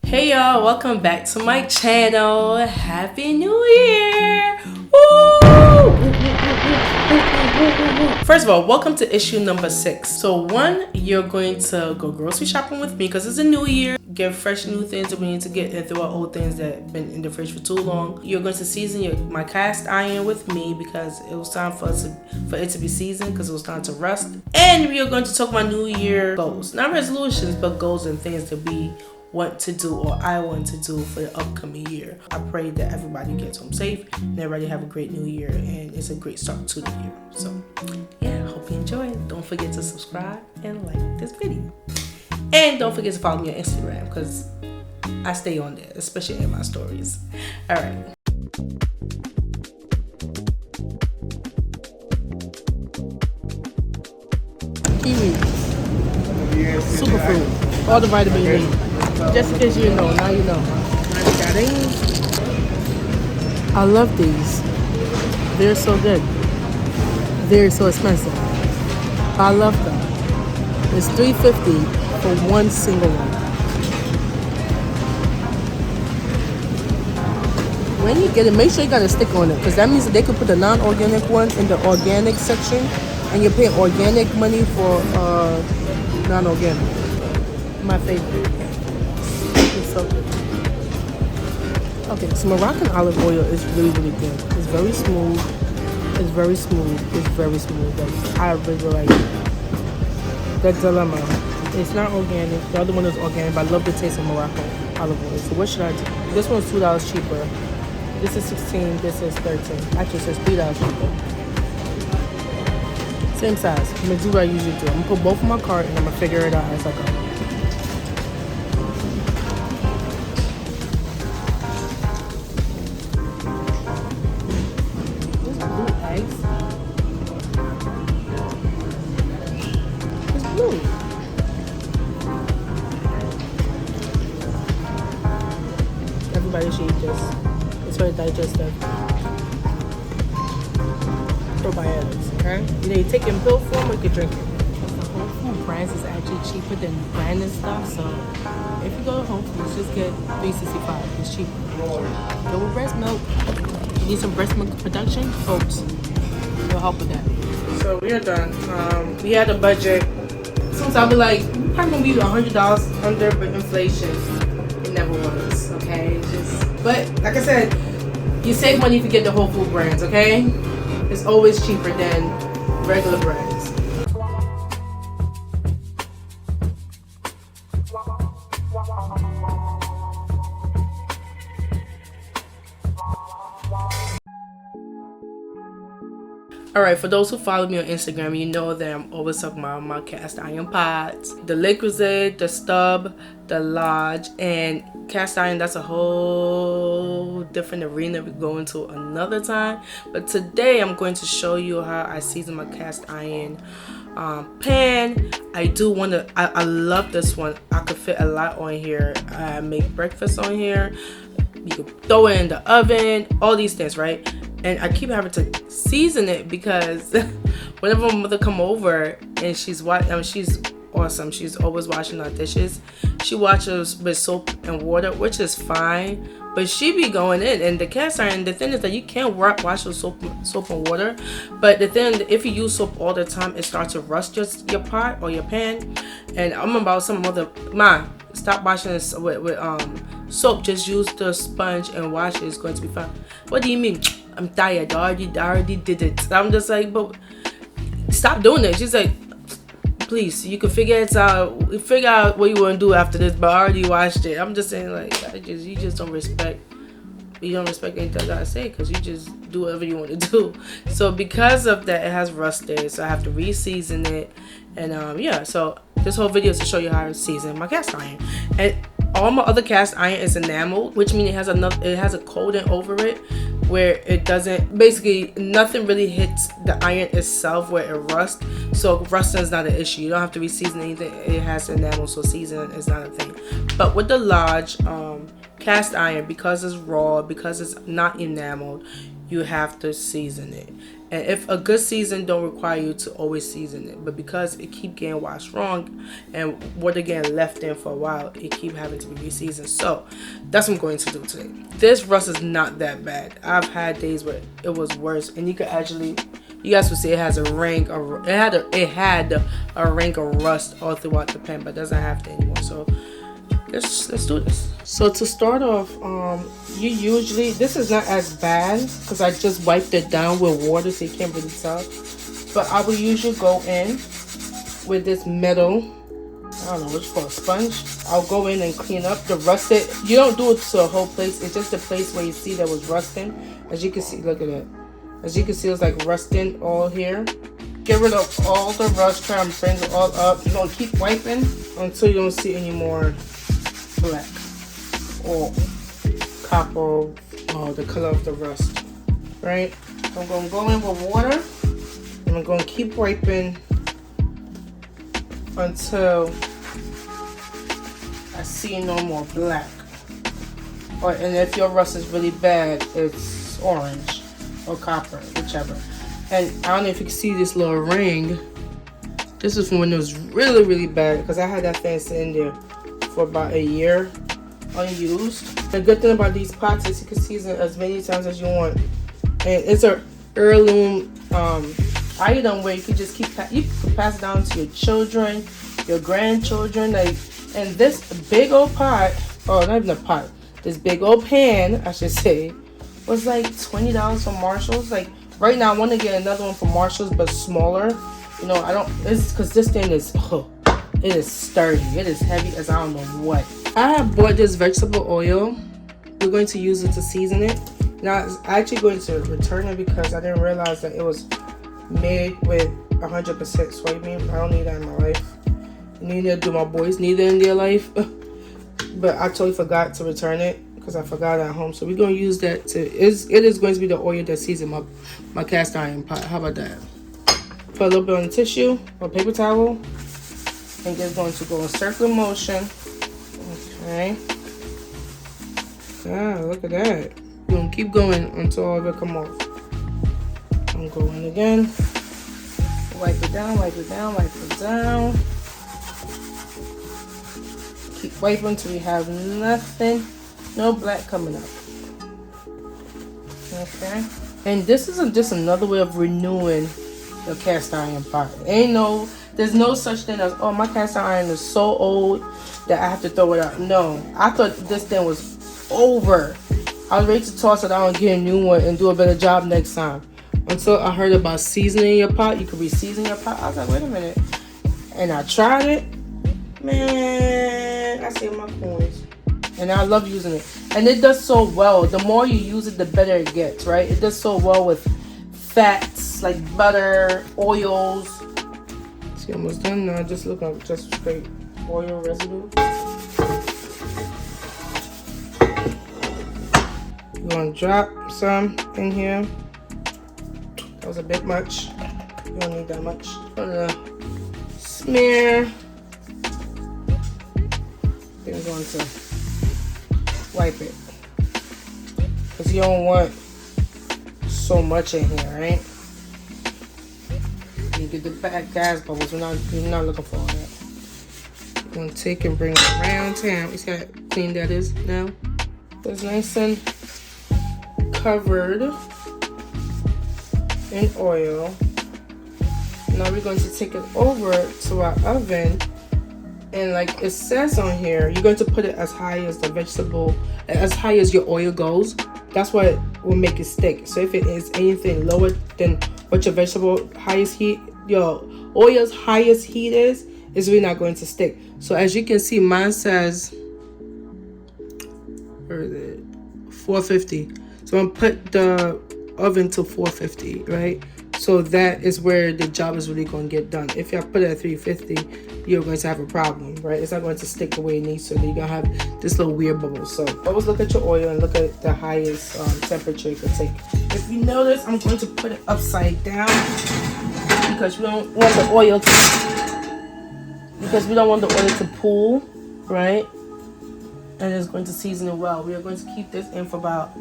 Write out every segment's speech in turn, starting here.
Hey y'all, welcome back to my channel. Happy New Year! Woo! First of all, welcome to issue number 6. So one, you're going to go grocery shopping with me because it's a new year. Get fresh new things that we need to get and throw out old things that have been in the fridge for too long. You're going to season my cast iron with me because it was time for it to be seasoned because it was time to rust. And we are going to talk about New Year goals. Not resolutions, but goals and things that we want to do or I want to do for the upcoming year. I pray that everybody gets home safe and everybody have a great new year and it's a great start to the year. So yeah, hope you enjoy it. Don't forget to subscribe and like this video. And don't forget to follow me on Instagram because I stay on there, especially in my stories. Alright. Kiwi. Superfood. All the vitamin you need. Just in case you know, now you know. I love these. They're so good. They're so expensive. I love them. It's $3.50 for one single one. When you get it, make sure you got a stick on it because that means that they could put the non-organic one in the organic section and you're paying organic money for non-organic. My favorite. So good. Okay, so Moroccan olive oil is really, really good. It's very smooth. It's very smooth. It's very smooth. Like, I really like it. The dilemma. It's not organic. The other one is organic, but I love the taste of Moroccan olive oil. So what should I do? This one's $2 cheaper. This is $16. This is $13. Actually, it says $3 cheaper. Same size. I'm gonna do what I usually do. I'm gonna put both in my cart and I'm gonna figure it out as I go. Everybody should eat this. It's very digestive. Probiotics, okay? You know, you take it in pill form or you can drink it. The Whole Food brands is actually cheaper than branded stuff, so if you go to Whole Foods, just get $3.65. It's cheaper. Go with breast milk. You need some breast milk production? Oats. It'll help with that. So we are done. We had a budget. Sometimes I'll be like, we're probably gonna be $100 under, but inflation, it never was, okay? It's just, but like I said, you save money if you get the Whole Food brands, okay? It's always cheaper than regular brands. Alright, for those who follow me on Instagram, you know that I'm always talking about my cast iron pots. The liquid, the stub, the large, and cast iron, that's a whole different arena we go into another time. But today I'm going to show you how I season my cast iron pan. I love this one. I could fit a lot on here. I make breakfast on here. You can throw it in the oven, all these things, right? And I keep having to season it because whenever my mother come over and she's awesome. She's always washing our dishes. She washes with soap and water, which is fine, but she be going in. And the cast iron, the thing is that you can't wash with soap and water. But the thing, if you use soap all the time, it starts to rust your pot or your pan. And I'm about some mother, Ma, stop washing this with soap. Just use the sponge and wash it. It's going to be fine. What do you mean? I'm tired. I already did it. I'm just like, but stop doing it. She's like, please, you can figure out what you want to do after this, but I already watched it. I'm just saying, like, you just don't respect. You don't respect anything I gotta say because you just do whatever you want to do. So because of that, it has rusted. So I have to re-season it, and yeah. So this whole video is to show you how to season my cast iron. And all my other cast iron is enameled, which means it has a coating over it where it doesn't, basically nothing really hits the iron itself where it rusts. So rusting is not an issue. You don't have to re-season anything. It has enamel, so seasoning is not a thing. But with the large cast iron, because it's raw, because it's not enameled, you have to season it. And if a good season don't require you to always season it, but because it keep getting washed wrong and water getting left in for a while, it keep having to be re-seasoned. So that's what I'm going to do today. This rust is not that bad. I've had days where it was worse, and you could actually, you guys would see it has a ring, it had a ring of rust all throughout the pan, but doesn't have to anymore. So let's do this. So to start off, you usually, this is not as bad because I just wiped it down with water so you can't really tell. But I will usually go in with this metal, I don't know what you call a sponge. I'll go in and clean up the rusted. You don't do it to the whole place. It's just the place where you see that was rusting. As you can see, look at it. As you can see, it's like rusting all here. Get rid of all the rust, try and bring it all up. You're gonna keep wiping until you don't see any more black or copper or the color of the rust, right? So I'm gonna go in with water and I'm gonna keep wiping until I see no more black. And if your rust is really bad, it's orange or copper, whichever. And I don't know if you can see this little ring. This is from when it was really, really bad, because I had that thing sitting there for about a year unused. The good thing about these pots is you can season as many times as you want, and it's an heirloom item where you can just you can pass it down to your children, your grandchildren. Like, and this big old pot, oh, not even a pot, this big old pan, I should say, was like $20 from Marshalls. Like right now I want to get another one from Marshalls, but smaller. You know, it's because this thing is, it is sturdy. It is heavy as I don't know what. I have bought this vegetable oil. We're going to use it to season it. Now, I'm actually going to return it because I didn't realize that it was made with 100% soybean. I don't need that in my life. Neither do my boys need it in their life. But I totally forgot to return it because I forgot it at home. So we're going to use that to, it is going to be the oil that seasons my cast iron pot. How about that? Put a little bit on the tissue or paper towel. And it's going to go in circular motion. Okay. Ah, look at that. You're going to keep going until all of it come off. I'm going again. Wipe it down, wipe it down, wipe it down. Keep wiping until we have nothing, no black coming up. Okay. And this is just another way of renewing your cast iron pot. There's no such thing as, oh, my cast iron is so old that I have to throw it out. No, I thought this thing was over. I was ready to toss it out and get a new one and do a better job next time. Until I heard about seasoning your pot. You could re-season your pot. I was like, wait a minute. And I tried it. Man, I saved my coins. And I love using it. And it does so well. The more you use it, the better it gets, right? It does so well with fats like butter, oils. See, almost done now. Just look up just straight oil residue. You're gonna drop some in here. That was a bit much. You don't need that much. Gonna smear. Then we're going to wipe it, because you don't want so much in here, right? You get the bad gas bubbles. We're not looking for all that. We're gonna take and bring it around town. You see how clean that is now? It's nice and covered in oil. Now we're going to take it over to our oven, and like it says on here, you're going to put it as high as the vegetable, as high as your oil goes. That's what will make it stick. So if it is anything lower than what your vegetable highest heat, your oil's highest heat is really not going to stick. So as you can see, mine says, where is it? 450. So I'm gonna put the oven to 450, right? So that is where the job is really going to get done. If I put it at 350, you're going to have a problem, right? It's not going to stick the way it needs to. You're going to have this little weird bubble. So always look at your oil and look at the highest temperature you can take. If you notice, I'm going to put it upside down because we don't want the oil to pool, right? And it's going to season it well. We are going to keep this in for about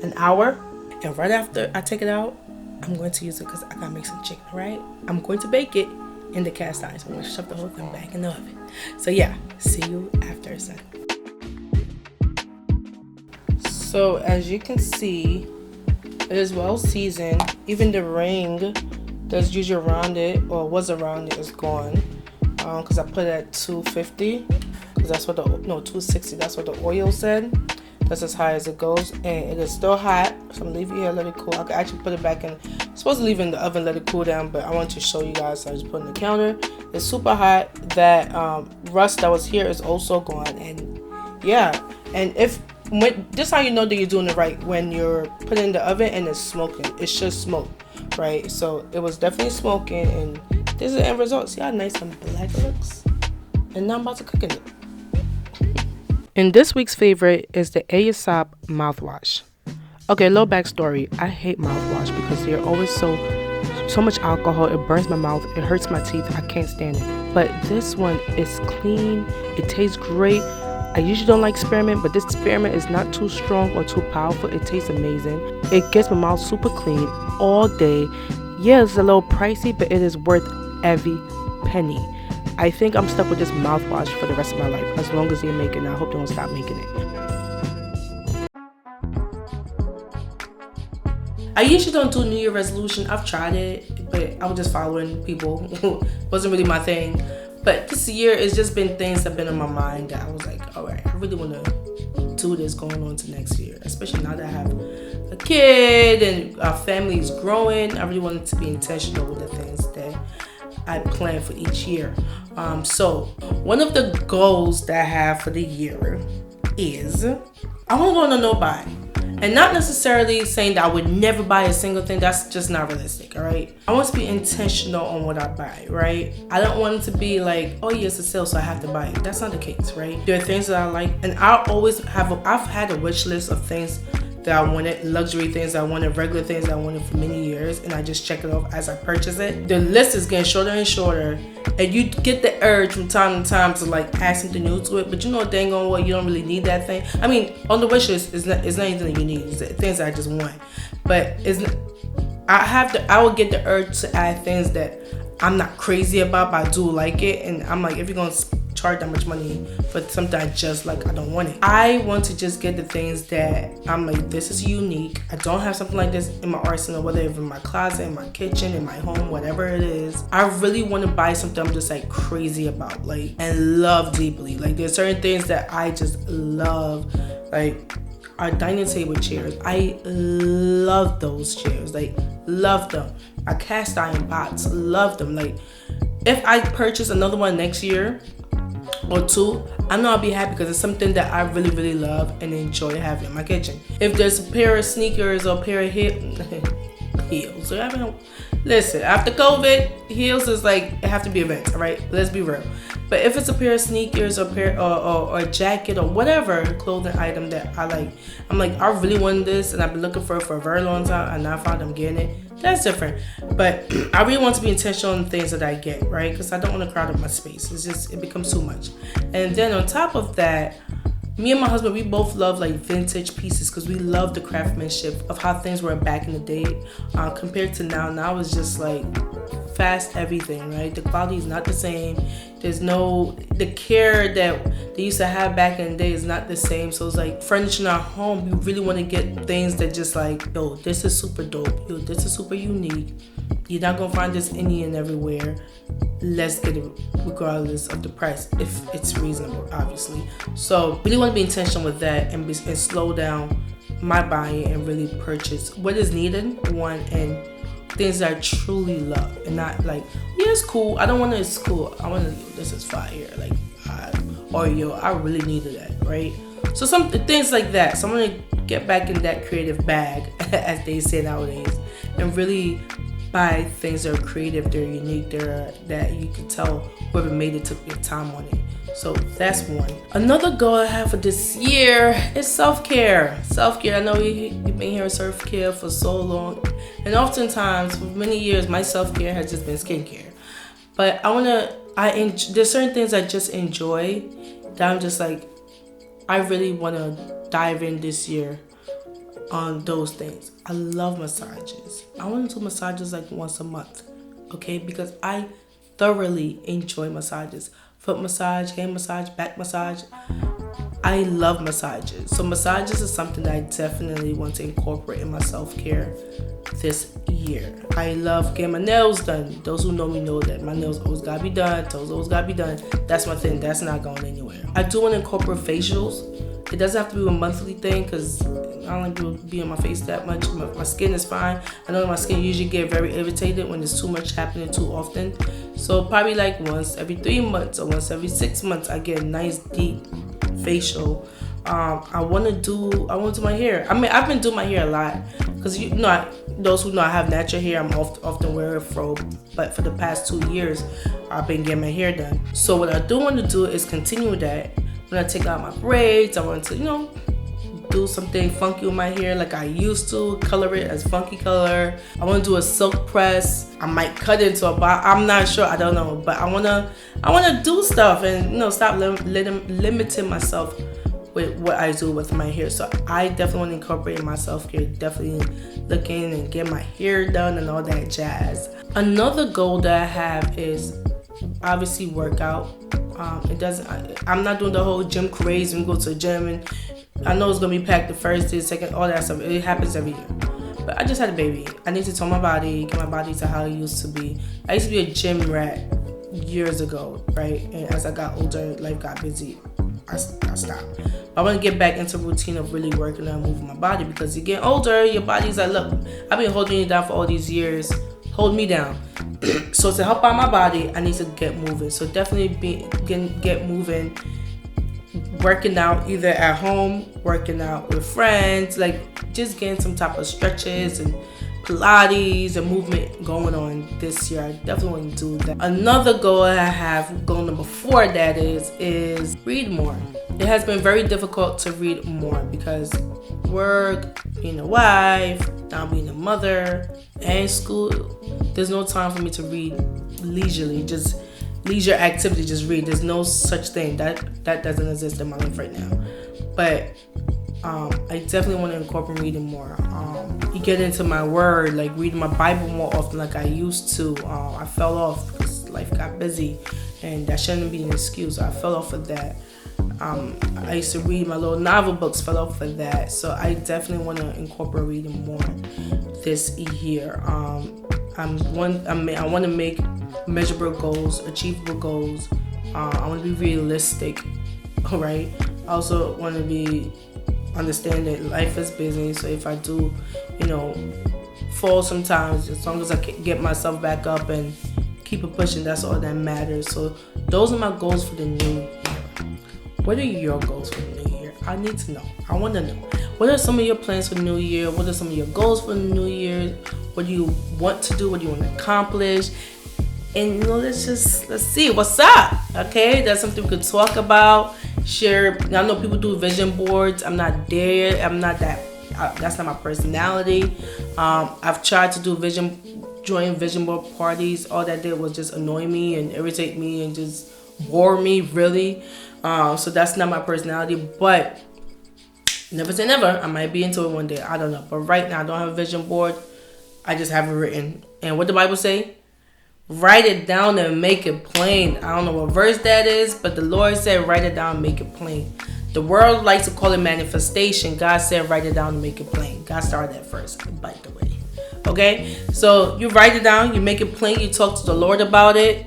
an hour. And right after I take it out, I'm going to use it because I gotta make some chicken, right? I'm going to bake it in the cast iron, so I'm gonna shove the whole thing back in the oven. So yeah, see you after it's done. So as you can see, it is well seasoned. Even the ring that's usually around it, or was around it, is gone. Because I put it at 250, because that's what the 260. That's what the oil said. That's as high as it goes, and it is still hot. So I'm leaving it here, let it cool. I could actually put it back in. I'm supposed to leave it in the oven, let it cool down, but I want to show you guys. So I just put it in the counter. It's super hot. That rust that was here is also gone, and yeah. And this is how you know that you're doing it right, when you're putting it in the oven and it's smoking. It should smoke, right? So it was definitely smoking, and this is the end result. See how nice and black it looks? And now I'm about to cook it. And this week's favorite is the Aesop mouthwash. Okay, a little backstory. I hate mouthwash because they're always so much alcohol. It burns my mouth. It hurts my teeth. I can't stand it. But this one is clean. It tastes great. I usually don't like spearmint, but this spearmint is not too strong or too powerful. It tastes amazing. It gets my mouth super clean all day. Yeah, it's a little pricey, but it is worth every penny. I think I'm stuck with this mouthwash for the rest of my life, as long as they make it, and I hope they don't stop making it. I usually don't do New Year resolution. I've tried it, but I was just following people. Wasn't really my thing. But this year, it's just been things that have been on my mind that I was like, all right, I really want to do this going on to next year, especially now that I have a kid and our family is growing. I really wanted to be intentional with the things that I plan for each year. So one of the goals that I have for the year is I want to go on a no buy. And not necessarily saying that I would never buy a single thing. That's just not realistic, all right? I want to be intentional on what I buy, right? I don't want it to be like, oh yeah, it's a sale, so I have to buy it. That's not the case, right? There are things that I like, and I've had a wish list of things that I wanted, luxury things I wanted, regular things I wanted for many years, and I just check it off as I purchase it. The list is getting shorter and shorter, and you get the urge from time to time to like add something new to it, but you know dang on what, you don't really need that thing. I mean, on the wish list, it's not anything that you need, it's things that I just want. But I will get the urge to add things that I'm not crazy about, but I do like it, and I'm like, if you're gonna charge that much money for something I just like, I don't want it. I want to just get the things that I'm like, this is unique. I don't have something like this in my arsenal, whether it's in my closet, in my kitchen, in my home, whatever it is. I really want to buy something I'm just like crazy about, like, and love deeply. Like, there's certain things that I just love, like our dining table chairs. I love those chairs, like love them. Our cast iron pots, love them. Like, if I purchase another one next year or two, I know I'll be happy because it's something that I really, really love and enjoy having in my kitchen. If there's a pair of sneakers or a pair of heels, listen, after COVID, heels is like, it have to be events, all right? Let's be real. But if it's a pair of sneakers or a jacket or whatever clothing item that I like, I'm like, I really want this and I've been looking for it for a very long time, and now I found I'm getting it. That's different. But I really want to be intentional on things that I get, right? Because I don't want to crowd up my space. It becomes too much. And then on top of that, me and my husband, we both love like vintage pieces because we love the craftsmanship of how things were back in the day compared to now. Now it's just like fast everything, right? The quality is not the same. The care that they used to have back in the day is not the same. So it's like furnishing our home, we really want to get things that just like, yo, this is super dope. Yo, this is super unique. You're not going to find this any and everywhere. Let's get it regardless of the price, if it's reasonable, obviously. So really want to be intentional with that and slow down my buying and really purchase what is needed, one, and things that I truly love, and not like, yeah, it's cool. I don't want it, it's cool. I want to, this is fire. Like, or yo, I really needed that, right? So some things like that. So I'm going to get back in that creative bag, as they say nowadays, and really buy things that are creative, they're unique, that you can tell whoever made it took their time on it. So that's one. Another goal I have for this year is self-care. Self-care, I know you've been hearing self-care for so long. And oftentimes, for many years, my self-care has just been skincare. But there's certain things I just enjoy that I'm just like, I really want to dive in this year on those things. I love massages. I want to do massages like once a month, okay? Because I thoroughly enjoy massages. Foot massage, hand massage, back massage. I love massages. So massages is something that I definitely want to incorporate in my self-care this year. I love getting my nails done. Those who know me know that my nails always gotta be done. Toes always gotta be done. That's my thing. That's not going anywhere. I do want to incorporate facials. It doesn't have to be a monthly thing because I don't like to be on my face that much. My skin is fine. I know my skin usually get very irritated when there's too much happening too often. So probably like once every 3 months or once every 6 months, I get a nice deep facial. I want to do my hair. I mean, I've been doing my hair a lot because those who know I have natural hair. I'm often wear a fro, but for the past 2 years, I've been getting my hair done. So what I do want to do is continue that. When I take out my braids, I want to, do something funky with my hair like I used to, color it as funky color. I want to do a silk press. I might cut into a bob. I'm not sure. I don't know, but I wanna do stuff and stop limiting myself with what I do with my hair. So I definitely want to incorporate my self-care. Definitely looking and get my hair done and all that jazz. Another goal that I have is obviously workout. I'm not doing the whole gym craze and go to the gym, and I know it's gonna be packed the first day, second, all that stuff. It happens every year. But I just had a baby. I need to tone my body, get my body to how it used to be. I used to be a gym rat years ago, right? And as I got older, life got busy. I stopped. I want to get back into routine of really working and moving my body because you get older, your body's like, look, I've been holding you down for all these years. Hold me down. So to help out my body, I need to get moving. So definitely get moving, working out either at home, working out with friends, like just getting some type of stretches and Pilates and movement going on this year. I definitely want to do that. Another goal I have, goal number 4, that is read more. It has been very difficult to read more because work, being a wife, now being a mother, and school. There's no time for me to read leisurely, just leisure activity, just read. There's no such thing. That doesn't exist in my life right now. But I definitely want to incorporate reading more. You get into my word, like reading my Bible more often like I used to. I fell off because life got busy, and that shouldn't be an excuse. I fell off of that. I used to read my little novel books, fell off for that. So I definitely want to incorporate reading more this year. I want to make measurable goals, achievable goals. I want to be realistic, all right? I also want to understand that life is busy. So if I do, fall sometimes, as long as I can get myself back up and keep it pushing, that's all that matters. So those are my goals for the new year. What are your goals for the new year? I need to know. I want to know. What are some of your plans for the new year? What are some of your goals for the new year? What do you want to do? What do you want to accomplish? And let's see what's up. Okay, that's something we could talk about. Share. I know people do vision boards. I'm not there. I'm not that. That's not my personality. I've tried to do join vision board parties. All that did was just annoy me and irritate me and just bore me, really. So that's not my personality, but never say never. I might be into it one day. I don't know. But right now, I don't have a vision board. I just have it written. And what the Bible say? Write it down and make it plain. I don't know what verse that is, but the Lord said, write it down and make it plain. The world likes to call it manifestation. God said, write it down and make it plain. God started that first, by the way. Okay? So you write it down, you make it plain, you talk to the Lord about it,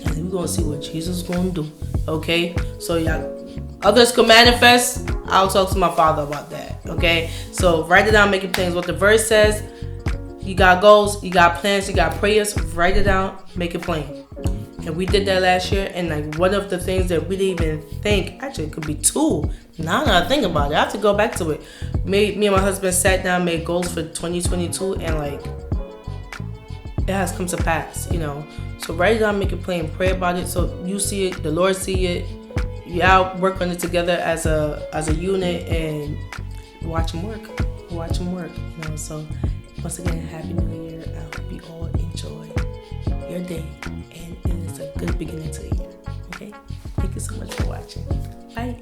and we're going to see what Jesus is going to do. Okay? So others can manifest. I'll talk to my Father about that. Okay? So write it down, make it plain. What the verse says. You got goals, you got plans, you got prayers. Write it down, make it plain. And we did that last year. And one of the things that we didn't even think, actually it could be 2. Now that I think about it, I have to go back to it. Me and my husband sat down, made goals for 2022, and it has come to pass, So write it down, make it plain, pray about it, so you see it, the Lord see it. You out work on it together as a unit, and watch them work. So once again, Happy New Year. I hope you all enjoy your day, and it is a good beginning to the year. Okay? Thank you so much for watching. Bye.